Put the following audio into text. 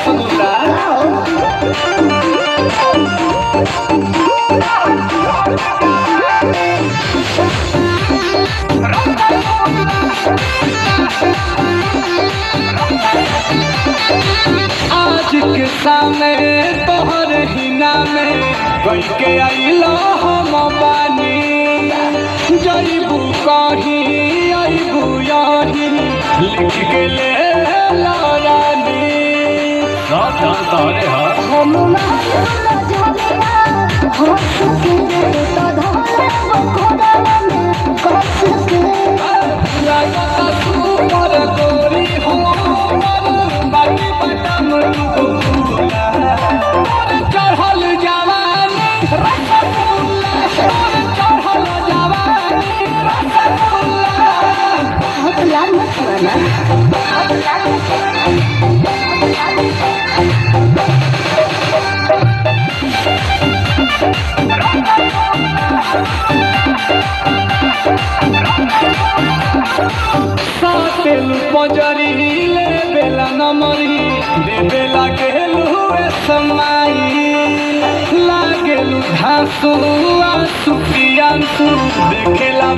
रसगुल्ला आज के सामने तोहर हिना में कोई के आइलो हम बानी जईबू कहीं अबू यहीं लिख के ले रानी सब तारे हम चढ़ल जवानी चढ़ल जवानी लाल मत सातेलु पंजरी ले बेला नमरी दे बेला गेलु समाई लागेलु धासु आसु पियांसु देखेला